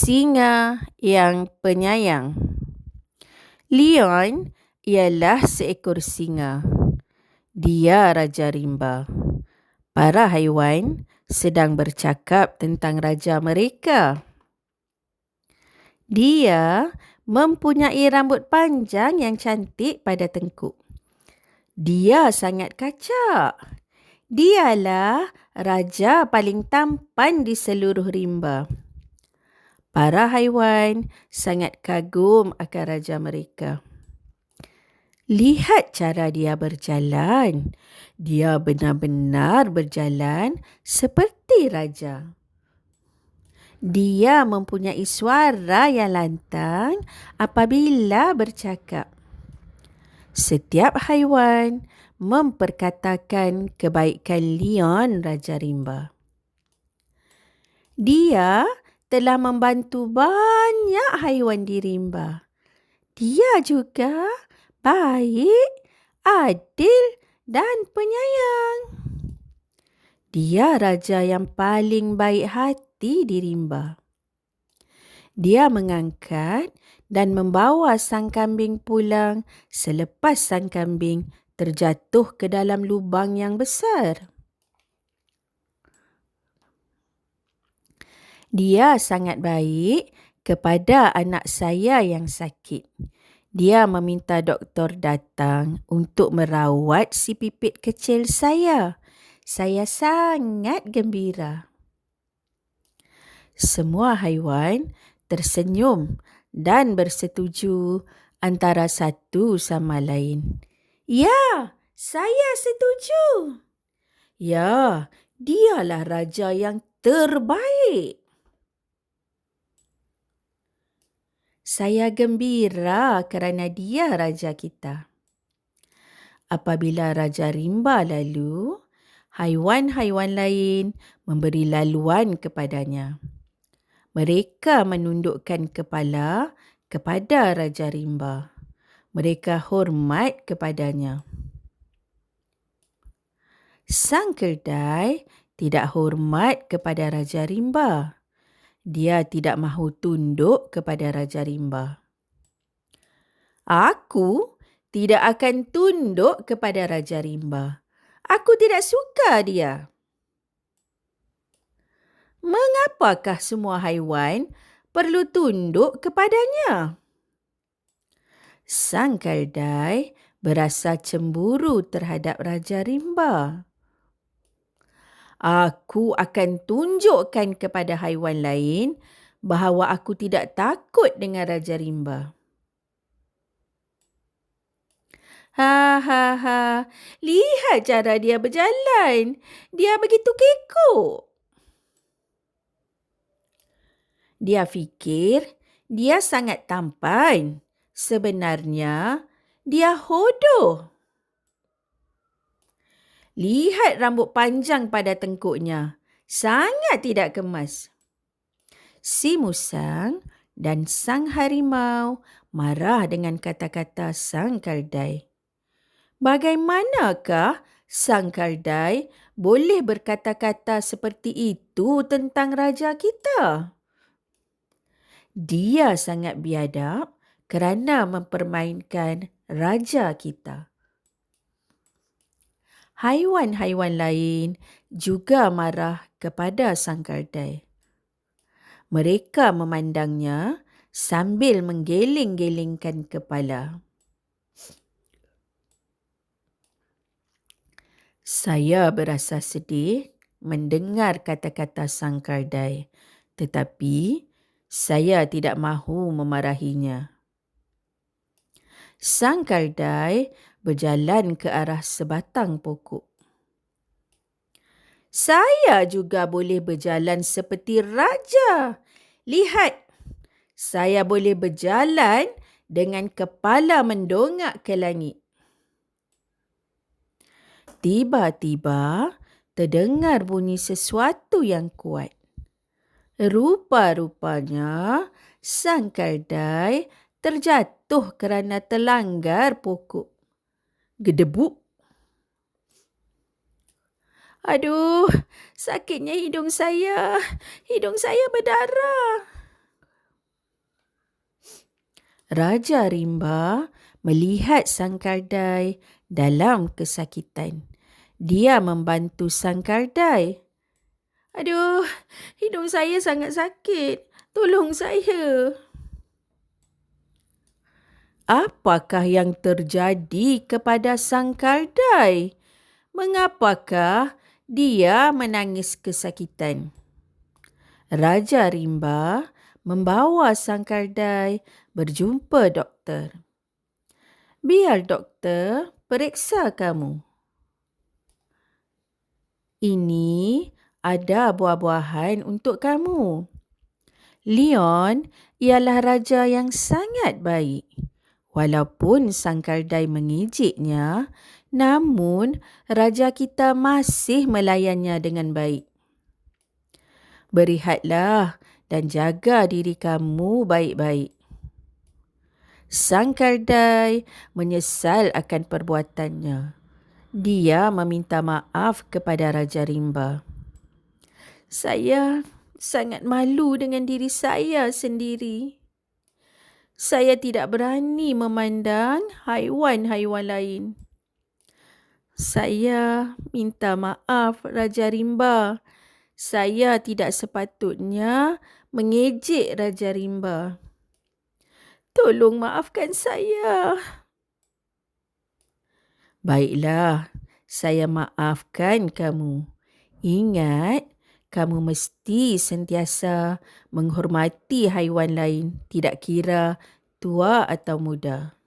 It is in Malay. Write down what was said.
Singa yang penyayang. Leon ialah seekor singa. Dia Raja Rimba. Para haiwan sedang bercakap tentang raja mereka. Dia mempunyai rambut panjang yang cantik pada tengkuk. Dia sangat kacak. Dialah raja paling tampan di seluruh rimba. Para haiwan sangat kagum akan raja mereka. Lihat cara dia berjalan. Dia benar-benar berjalan seperti raja. Dia mempunyai suara yang lantang apabila bercakap. Setiap haiwan memperkatakan kebaikan Leon Raja Rimba. Dia telah membantu banyak haiwan di rimba. Dia juga baik, adil dan penyayang. Dia raja yang paling baik hati di rimba. Dia mengangkat dan membawa sang kambing pulang selepas sang kambing terjatuh ke dalam lubang yang besar. Dia sangat baik kepada anak saya yang sakit. Dia meminta doktor datang untuk merawat si pipit kecil saya. Saya sangat gembira. Semua haiwan tersenyum dan bersetuju antara satu sama lain. Ya, saya setuju. Ya, dialah raja yang terbaik. Saya gembira kerana dia raja kita. Apabila Raja Rimba lalu, haiwan-haiwan lain memberi laluan kepadanya. Mereka menundukkan kepala kepada Raja Rimba. Mereka hormat kepadanya. Sang keldai tidak hormat kepada Raja Rimba. Dia tidak mahu tunduk kepada Raja Rimba. Aku tidak akan tunduk kepada Raja Rimba. Aku tidak suka dia. Mengapakah semua haiwan perlu tunduk kepadanya? Sang keldai berasa cemburu terhadap Raja Rimba. Aku akan tunjukkan kepada haiwan lain bahawa aku tidak takut dengan Raja Rimba. Ha ha ha, lihat cara dia berjalan. Dia begitu kekok. Dia fikir dia sangat tampan. Sebenarnya dia hodoh. Lihat rambut panjang pada tengkuknya. Sangat tidak kemas. Si musang dan sang harimau marah dengan kata-kata sang keldai. Bagaimanakah sang keldai boleh berkata-kata seperti itu tentang raja kita? Dia sangat biadab kerana mempermainkan raja kita. Haiwan-haiwan lain juga marah kepada sang keldai. Mereka memandangnya sambil menggeling-gelingkan kepala. Saya berasa sedih mendengar kata-kata sang keldai, tetapi saya tidak mahu memarahinya. Sang keldai berjalan ke arah sebatang pokok. Saya juga boleh berjalan seperti raja. Lihat, saya boleh berjalan dengan kepala mendongak ke langit. Tiba-tiba terdengar bunyi sesuatu yang kuat. Rupa-rupanya sang keldai terjatuh kerana terlanggar pokok. Gedebuk. Aduh, sakitnya hidung saya. Hidung saya berdarah. Raja Rimba melihat sang kardai dalam kesakitan. Dia membantu sang kardai. Aduh, hidung saya sangat sakit. Tolong saya. Apakah yang terjadi kepada sang kardai? Mengapakah dia menangis kesakitan? Raja Rimba membawa sang kardai berjumpa doktor. Biar doktor periksa kamu. Ini ada buah-buahan untuk kamu. Leon ialah raja yang sangat baik. Walaupun sang kardai mengejeknya, namun raja kita masih melayannya dengan baik. Berehatlah dan jaga diri kamu baik-baik. Sang kardai menyesal akan perbuatannya. Dia meminta maaf kepada Raja Rimba. Saya sangat malu dengan diri saya sendiri. Saya tidak berani memandang haiwan-haiwan lain. Saya minta maaf, Raja Rimba. Saya tidak sepatutnya mengejek Raja Rimba. Tolong maafkan saya. Baiklah, saya maafkan kamu. Ingat, kamu mesti sentiasa menghormati haiwan lain, tidak kira tua atau muda.